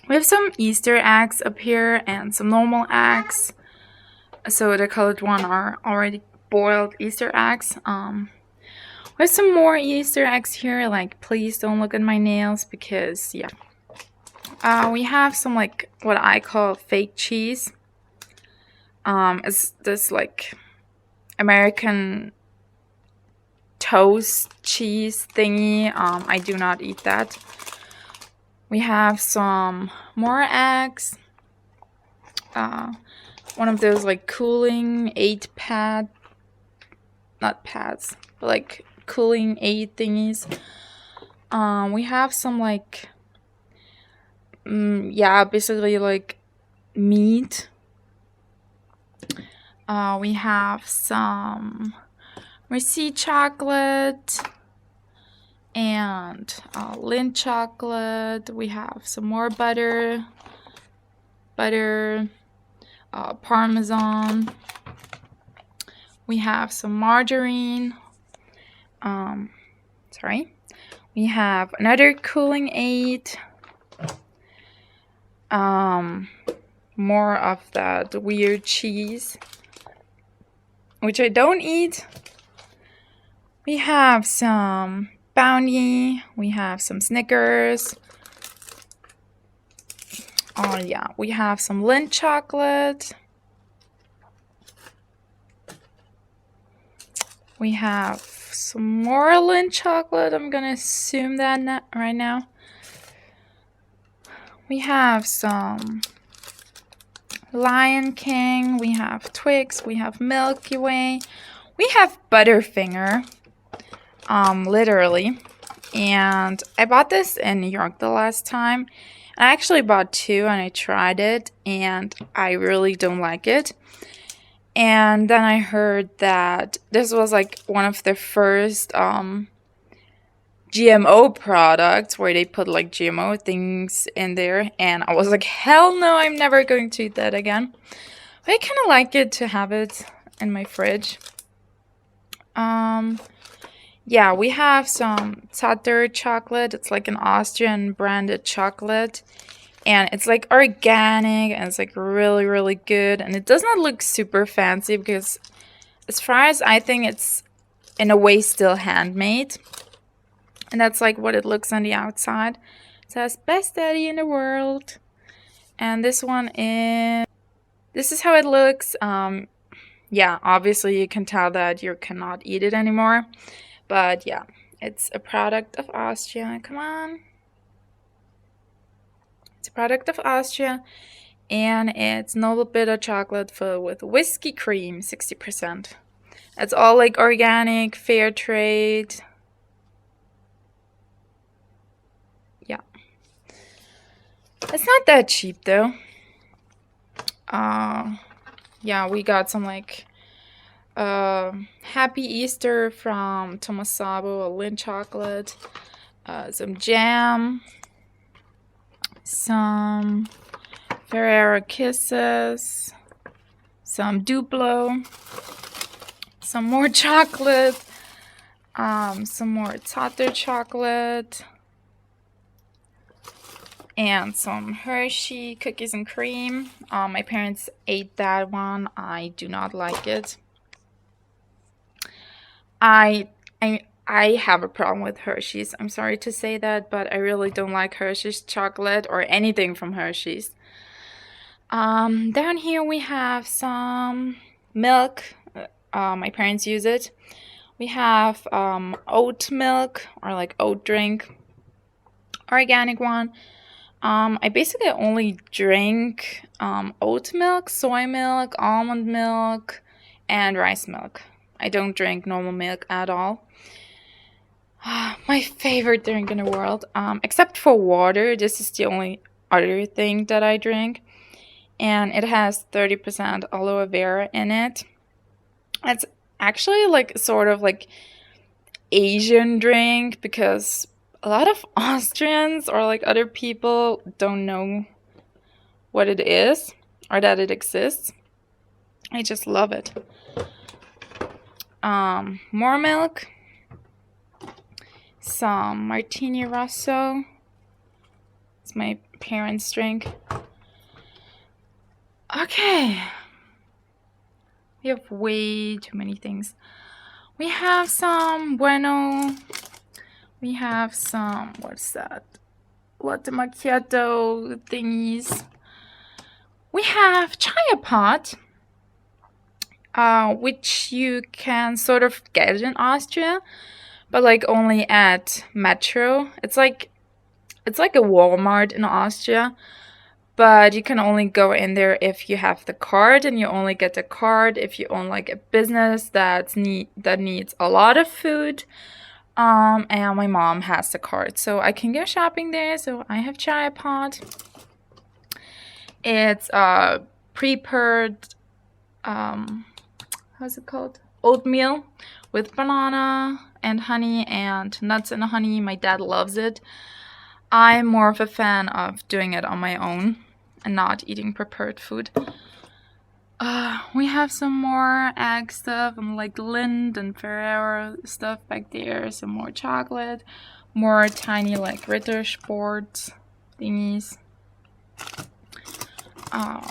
We have some Easter eggs up here and some normal eggs. So the colored one are already boiled Easter eggs. We have some more Easter eggs here. Like, please don't look at my nails because yeah. We have some like what I call fake cheese. It's this like American toast cheese thingy. I do not eat that. We have some more eggs. One of those like cooling aid pad, not pads, but like cooling aid thingies. We have some like, yeah, basically like meat. We have some Merci chocolate and Lindt chocolate. We have some more butter, Parmesan. We have some margarine. We have another cooling aid. More of that weird cheese, which I don't eat. We have some Bounty. We have some Snickers. Oh yeah, we have some Lindt chocolate. We have some more Lindt chocolate. I'm gonna assume that right now. We have some Lion King. We have Twix. We have Milky Way. We have Butterfinger. Literally. And I bought this in New York the last time. I actually bought two and I tried it and I really don't like it. And then I heard that this was like one of the first GMO products where they put like GMO things in there, and I was like, hell no, I'm never going to eat that again. But I kind of like it to have it in my fridge. Yeah, we have some Zatter chocolate. It's like an Austrian branded chocolate. And it's like organic and it's like really, really good. And it does not look super fancy because as far as I think, it's in a way still handmade. And that's like what it looks on the outside. It says best daddy in the world. And this is how it looks. Yeah, obviously you can tell that you cannot eat it anymore. But yeah, it's a product of Austria. Come on. It's a product of Austria. And it's noble bitter chocolate filled with whiskey cream, 60%. It's all like organic, fair trade. Yeah. It's not that cheap though. Yeah, we got some like Happy Easter from Thomas Sabo, a Lindt chocolate, some jam, some Ferrero Kisses, some Duplo, some more chocolate, some more Zatter chocolate, and some Hershey cookies and cream. My parents ate that one. I do not like it. I have a problem with Hershey's. I'm sorry to say that, but I really don't like Hershey's chocolate or anything from Hershey's. Down here we have some milk. My parents use it. We have oat milk or like oat drink, organic one. I basically only drink oat milk, soy milk, almond milk, and rice milk. I don't drink normal milk at all. My favorite drink in the world, except for water. This is the only other thing that I drink. And it has 30% aloe vera in it. It's actually like sort of like Asian drink because a lot of Austrians or like other people don't know what it is or that it exists. I just love it. More milk, some Martini Rosso, It's my parents' drink. Okay. We have way too many things. We have some bueno. We have some, what's that? Latte macchiato thingies. We have Chai pot, which you can sort of get in Austria, but like only at Metro. It's like a Walmart in Austria, but you can only go in there if you have the card, and you only get the card if you own like a business that needs a lot of food. And my mom has the card, so I can go shopping there. So I have Chai pot. It's prepared, how's it called? Oatmeal with banana and honey and nuts and honey. My dad loves it. I'm more of a fan of doing it on my own and not eating prepared food. We have some more egg stuff and like Lind and Ferrero stuff back there. Some more chocolate, more tiny like Ritter Sport thingies.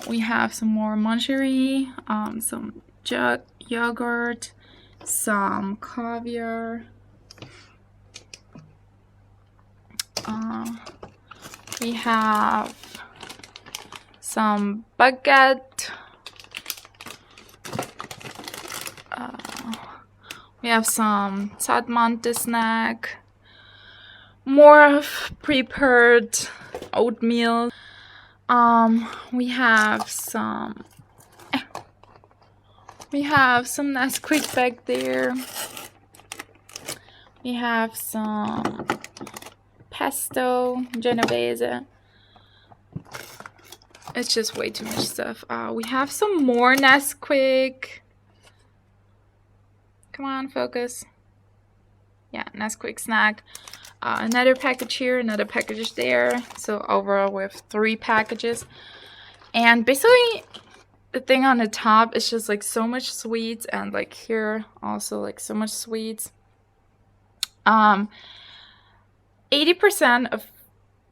We have some more mangerie, some yogurt, some caviar. We have some baguette. We have some Salmon snack. More of prepared oatmeal. We have some Nesquik back there. We have some pesto Genovese. It's just way too much stuff. We have some more Nesquik. Come on, focus. Yeah, Nesquik snack. Another package here, another package there. So overall we have 3 packages. And basically the thing on the top is just like so much sweets, and like here also like so much sweets. 80% of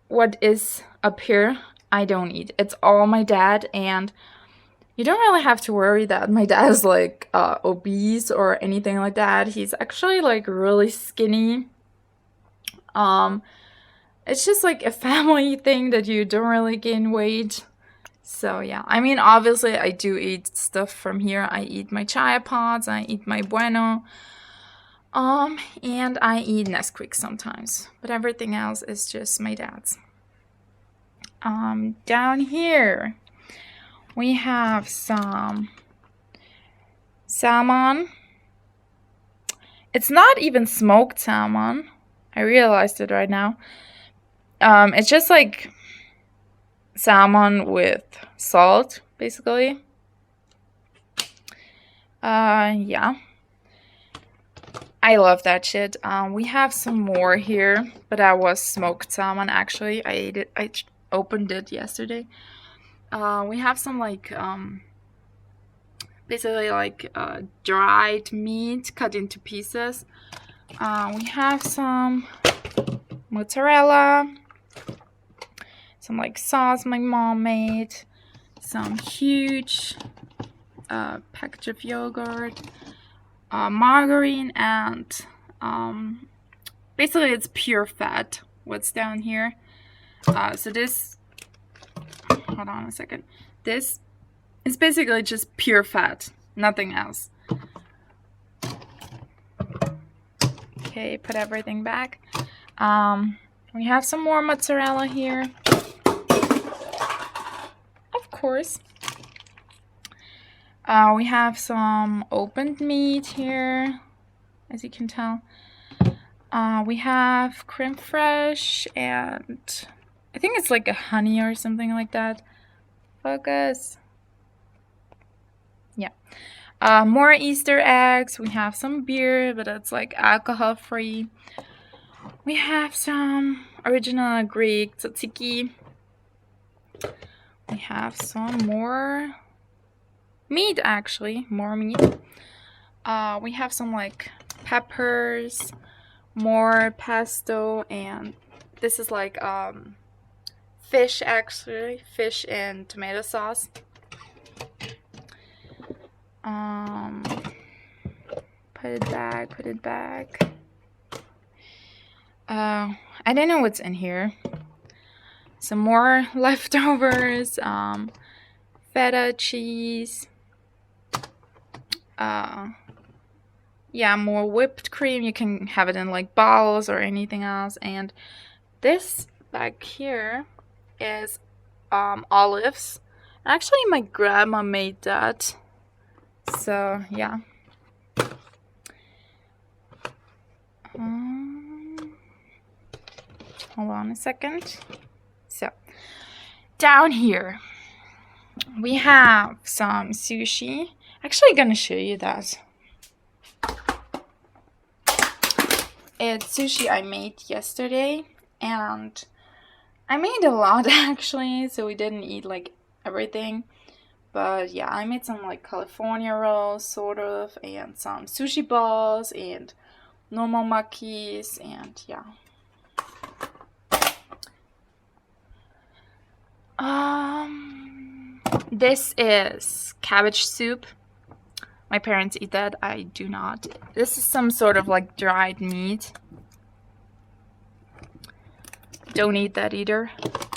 what is up here I don't eat. It's all my dad, and you don't really have to worry that my dad is like obese or anything like that. He's actually like really skinny. It's just like a family thing that you don't really gain weight. So yeah, I mean, obviously I do eat stuff from here. I eat my Chai pots, I eat my bueno, and I eat Nesquik sometimes, but everything else is just my dad's. Down here we have some salmon. It's not even smoked salmon. I realized it right now. It's just like salmon with salt, basically. Yeah. I love that shit. We have some more here, but that was smoked salmon actually. I ate it. I opened it yesterday. We have some like basically like dried meat cut into pieces. We have some mozzarella, some like sauce my mom made, some huge package of yogurt, margarine, and basically it's pure fat what's down here. So this, hold on a second, this is basically just pure fat, nothing else. Okay, put everything back. We have some more mozzarella here, of course. We have some opened meat here, as you can tell. We have creme fraiche, and I think it's like a honey or something like that. Focus. Yeah. More Easter eggs. We have some beer, but it's like alcohol free. We have some original Greek tzatziki. We have some more meat, actually. More meat. We have some like peppers, more pesto, and this is like fish, actually. Fish and tomato sauce. Put it back. I don't know what's in here. Some more leftovers. Feta cheese. Yeah, more whipped cream. You can have it in like balls or anything else. And this back here is olives. Actually, my grandma made that. So yeah. Hold on a second. So down here we have some sushi. Actually, gonna show you that. It's sushi I made yesterday, and I made a lot actually, so we didn't eat like everything. But yeah, I made some like California rolls, sort of, and some sushi balls, and normal makis, and yeah. This is cabbage soup. My parents eat that. I do not. This is some sort of like dried meat. Don't eat that either.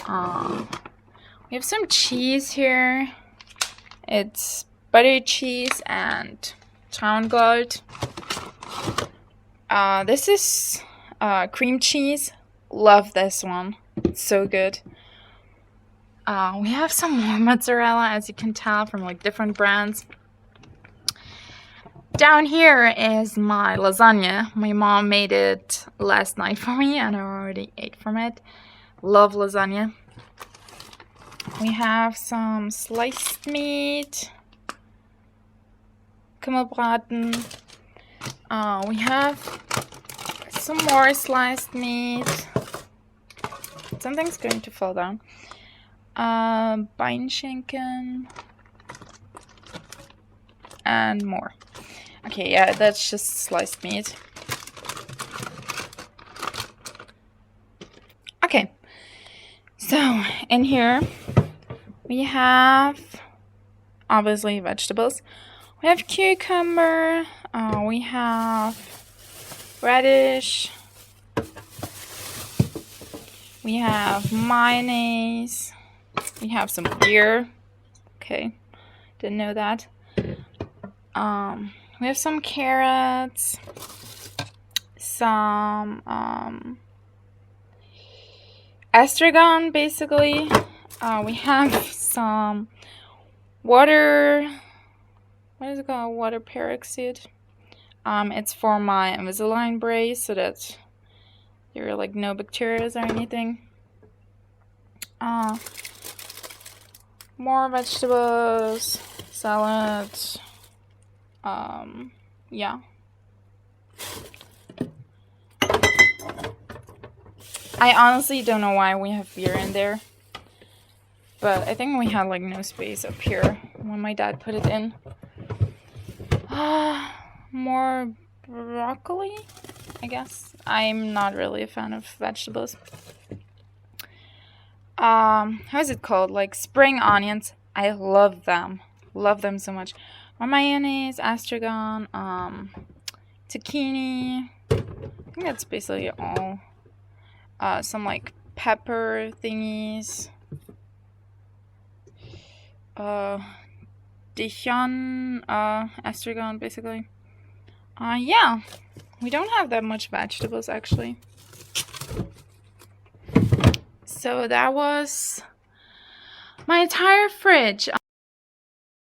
We have some cheese here. It's butter cheese and Traungold. This is cream cheese. Love this one. It's so good. We have some more mozzarella, as you can tell, from like different brands. Down here is my lasagna. My mom made it last night for me, and I already ate from it. Love lasagna. We have some sliced meat. Kummelbraten. We have some more sliced meat. Something's going to fall down. Beinschenken. And more. Okay, yeah, that's just sliced meat. Okay, so in here we have obviously vegetables. We have cucumber, we have radish, we have mayonnaise, we have some beer. Okay, didn't know that. We have some carrots, some estragon, basically. We have some water, what is it called? Water peroxide. It's for my Invisalign brace so that there are like no bacteria or anything. More vegetables, salad. Yeah. I honestly don't know why we have beer in there, but I think we had like no space up here when my dad put it in. More broccoli, I guess. I'm not really a fan of vegetables. How is it called? Like spring onions. I love them. Love them so much. More mayonnaise, estragon, zucchini. I think that's basically all. Some like pepper thingies. Dijon, estragon, basically. Yeah, we don't have that much vegetables actually. So that was my entire fridge.